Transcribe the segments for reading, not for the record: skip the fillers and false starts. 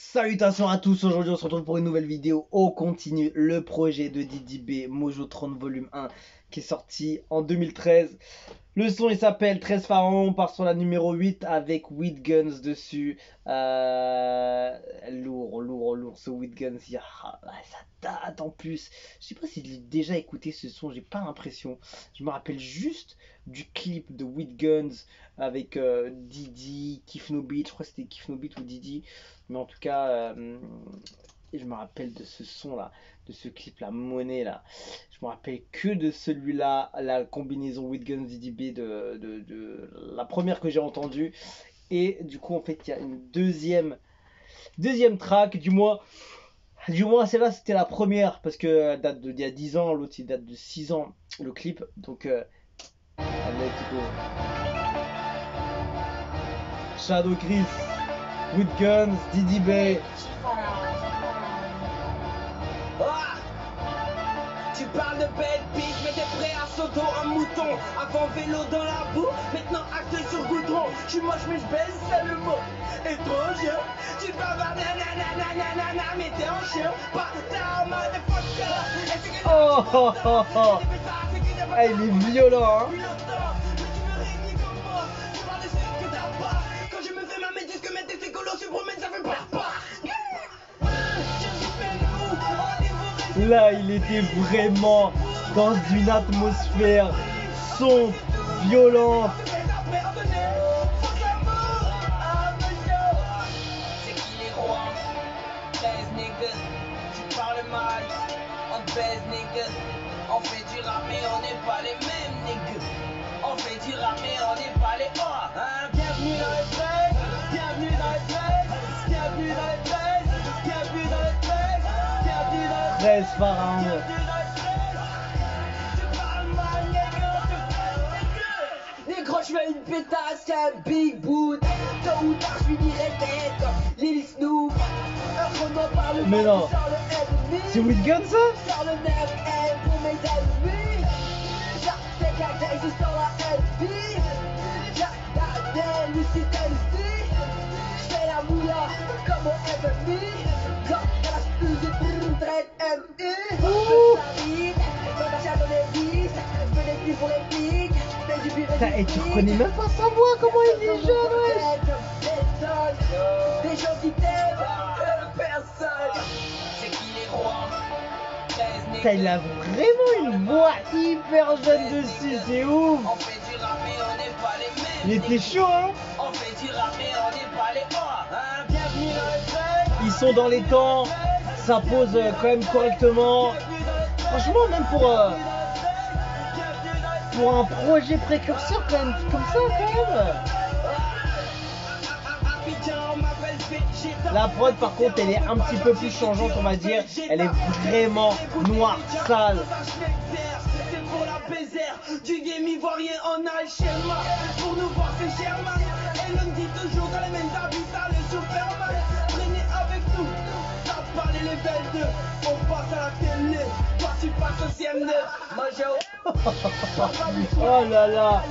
Salutations à tous, aujourd'hui on se retrouve pour une nouvelle vidéo. On continue le projet de Didi B, Mojo 30 volume 1, qui est sorti en 2013. Le son il s'appelle 13 Pharaons, on part sur la numéro 8 avec With Guns dessus. Lourd ce With Guns, ça date en plus. Je sais pas si j'ai déjà écouté ce son, j'ai pas l'impression. Je me rappelle juste du clip de With Guns avec Didi, Kiff No Beat, je crois que c'était Kiff No Beat ou Didi. Mais en tout cas, je me rappelle de ce son là, de ce clip, la monnaie là. Je me rappelle que de celui-là, la combinaison With Guns DDB de la première que j'ai entendue. Et du coup, en fait, il y a une deuxième track, du moins celle-là c'était la première parce que elle date d'il y a 10 ans, l'autre il date de 6 ans, le clip. Donc, let's go. Shadow Chris, With Guns, Didi B. Tu parles de bête bitch, mais t'es prêt à sauter un mouton. Avant vélo dans la boue, maintenant acte sur goudron. Je suis moche mais je baisse, c'est le mot. Étranger, tu parles de nanana, mais t'es un chien. Pas ta motherfucker. Oh. Ah, il est violent, hein. Quand je me fais ma méduse que mes tes colos se promènent, ça fait pas. Là, il était vraiment dans une atmosphère sombre, violente. C'est qui les rois? Baise nigga, tu parles mal. On te baise nigga. On fait du rap mais on n'est pas les mêmes nigga. On fait du rap mais on n'est pas les bienvenue dans le place, bienvenue dans le place, bienvenue dans le place, bienvenue dans le place, bienvenue dans le place. 13 Pharaons. Négro, je fais une pétasse, c'est un big boot. Tôt ou tard, je finirai tête. Lil Snoop. Mais non. C'est With Guns ça? Sors le 9M pour mes ennemis. J'arrête la grèce, je sors la LP. J'arrête Lucie Tennessee. J'fais la moula comme au FMI. Dans la usine, traite MI. Et tu reconnais même pas sa voix, comment il est jeune, wesh. Des gens qui t'aiment, personne. C'est qui les rois? Putain, il a vraiment une voix hyper jeune dessus, c'est ouf. On fait du rap mais on n'est pas les mêmes. Il était chaud, hein. On fait du rap mais on n'est pas les bienvenue dans le club. Ils sont dans les temps, ça pose quand même correctement. Franchement, même pour un projet précurseur quand même, comme ça quand même. La prod par contre elle est un petit peu plus changeante, on va dire. Elle est vraiment noire, sale. C'est pour la baiser du game ivoirien en Alchema. Pour nous voir c'est Sherman. Et l'on dit toujours dans les mêmes habitats le Superman. Traînez avec nous, ça parle les level 2. On passe à la télé, toi tu passes au CM9. Oh là là,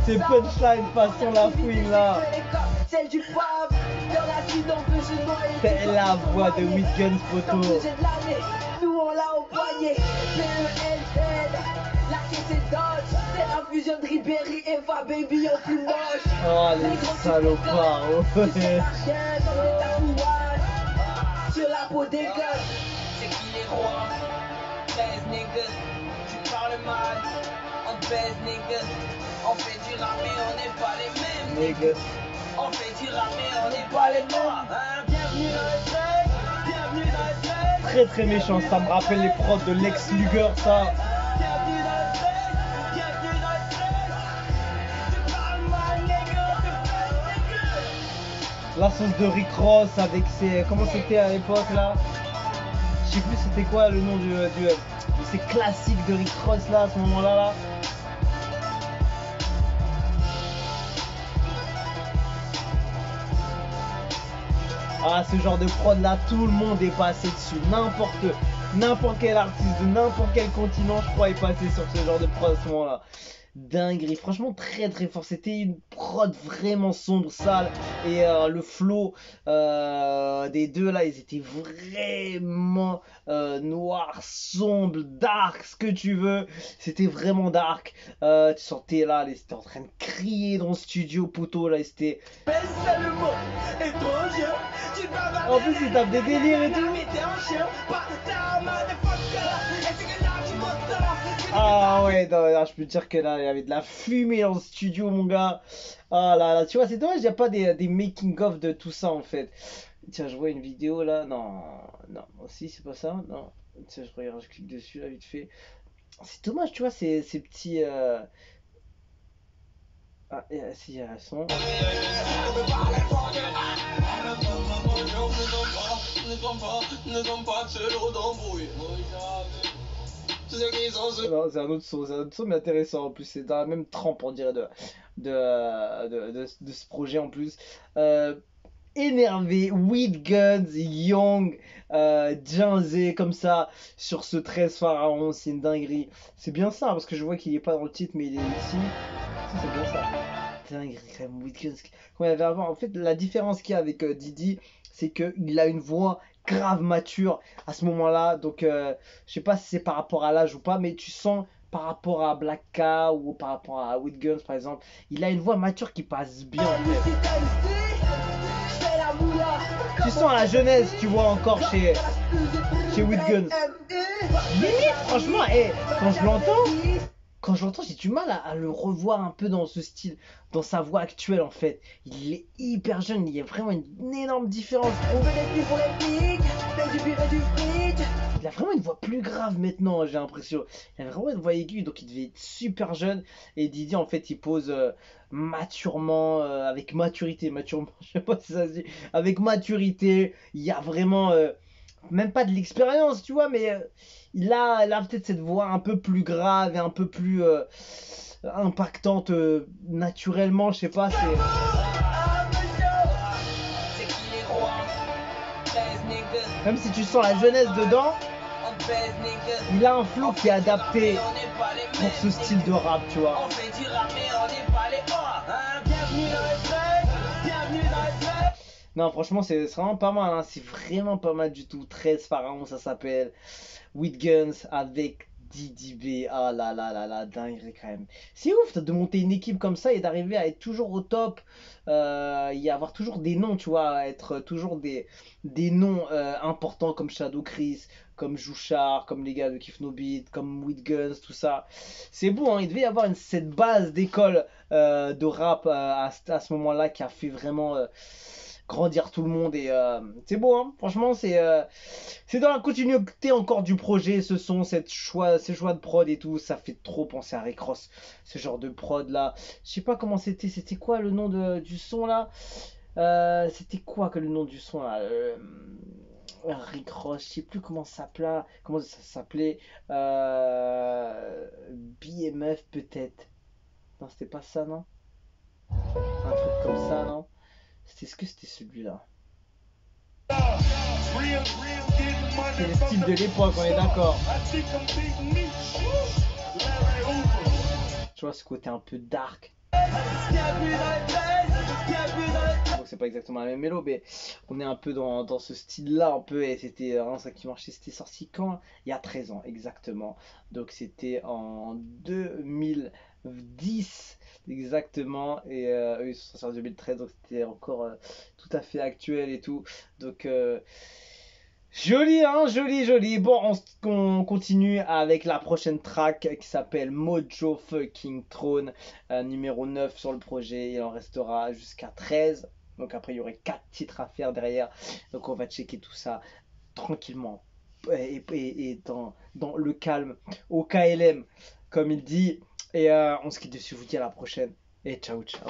c'est punchline façon la fouine là. Celle du pape, dans la suite on peut se noyer. C'est la voix de With Guns photo. Nous on l'a au poignet. PELZ, la caisse est dodge. C'est la fusion de Ribéry et Va Baby en plus moche. Oh les salopards, ouais. Sur la peau des gosses. C'est qui les rois? 13 niggas, tu parles mal. On te baise niggas. On fait du rap mais on n'est pas les mêmes niggas. On fait du rap mais on n'est pas les mêmes. Bienvenue dans le train, bienvenue dans le train. Très très méchant, ça me rappelle les prods de Lex Luger ça. Bienvenue dans le train, bienvenue dans le train. Tu parles mal nigga. La sauce de Rick Ross avec ses... Comment c'était à l'époque là? Je sais plus c'était quoi le nom de ces classiques de Rick Ross là à ce moment là. Ah, ce genre de prod là, tout le monde est passé dessus. N'importe quel artiste de n'importe quel continent, je crois, est passé sur ce genre de prod à ce moment là. dinguerie. Franchement, très très fort. C'était une prod vraiment sombre, sale. Et le flow des deux là, ils étaient vraiment noirs, sombres, dark, ce que tu veux. C'était vraiment dark. Tu sentais là, ils étaient en train de crier dans le studio, poteau là. Ils étaient. En plus, ils tapent des délires et tout. Ah ouais, non, non, je peux te dire que là, il y avait de la fumée dans le studio, mon gars. Ah là là, tu vois, c'est dommage, il n'y a pas des making-of de tout ça en fait. Tiens, je vois une vidéo là. Non, non, si, c'est pas ça. Non. Tiens, je regarde, je clique dessus là, vite fait. C'est dommage, tu vois, ces petits. Ah, si, il y a un son. Non, c'est un autre son, mais intéressant en plus. C'est dans la même trempe, on dirait, de ce projet en plus. Euh, Énervé, With Guns, Young, Janzé, comme ça, sur ce 13 Pharaon, c'est une dinguerie. C'est bien ça, parce que je vois qu'il est pas dans le titre, mais il est ici. Ça, c'est bien ça. Dinguerie, quand même, With Guns. Qu'on avait avant. En fait, la différence qu'il y a avec Didi, c'est qu'il a une voix grave mature à ce moment-là. Donc, je sais pas si c'est par rapport à l'âge ou pas, mais tu sens par rapport à Black K ou par rapport à With Guns, par exemple, il a une voix mature qui passe bien. En fait. Tu sens la jeunesse, tu vois, encore chez With Guns. Limite, franchement, quand je l'entends, j'ai du mal à le revoir un peu dans ce style, dans sa voix actuelle en fait. Il est hyper jeune, il y a vraiment une énorme différence, je trouve. Il a vraiment une voix plus grave maintenant, j'ai l'impression. Il a vraiment une voix aiguë, donc il devait être super jeune. Et Didi, en fait, il pose maturement, avec maturité, maturement, je sais pas si ça se dit, avec maturité. Il y a vraiment, même pas de l'expérience, tu vois, mais il a peut-être cette voix un peu plus grave et un peu plus impactante naturellement, je sais pas, c'est. Même si tu sens la jeunesse dedans, il a un flow qui est adapté pour ce style de rap, tu vois. Non, franchement, c'est vraiment pas mal, hein. C'est vraiment pas mal du tout. 13 Pharaon, ça s'appelle. With Guns avec Didi B. Ah là là là là, dingue quand même. C'est ouf de monter une équipe comme ça et d'arriver à être toujours au top. Y avoir toujours des noms, tu vois. Être toujours des noms importants comme Shadow Chris, comme Jouchard, comme les gars de Kiff No Beat, comme With Guns, tout ça. C'est beau, hein. Il devait y avoir cette base d'école de rap à ce moment-là qui a fait vraiment grandir tout le monde et c'est beau, hein. Franchement, c'est dans la continuité encore du projet, ce son, ces choix de prod et tout, ça fait trop penser à Rick Ross, ce genre de prod là. Je sais pas comment c'était quoi le nom du son là. C'était quoi que le nom du son là. Rick Ross, je sais plus comment ça s'appelait. BMF peut-être. Non, c'était pas ça, non? Un truc comme ça, non? Est-ce que c'était celui-là? C'est le style de l'époque, on est d'accord. Tu vois ce côté un peu dark. Bon, c'est pas exactement la même mélo, mais on est un peu dans ce style-là, un peu, et c'était vraiment ça qui marchait. C'était sorti quand? Il y a 13 ans, exactement. Donc c'était en 2010, exactement, et eux ils sont sortis en 2013, donc c'était encore tout à fait actuel et tout. Donc joli, hein, joli, joli. Bon, on continue avec la prochaine track qui s'appelle Mojo Fucking Throne, numéro 9 sur le projet. Il en restera jusqu'à 13. Donc après, il y aurait 4 titres à faire derrière. Donc on va checker tout ça tranquillement et dans le calme, au KLM, comme il dit. Et on se quitte dessus. Je vous dis à la prochaine. Et ciao, ciao.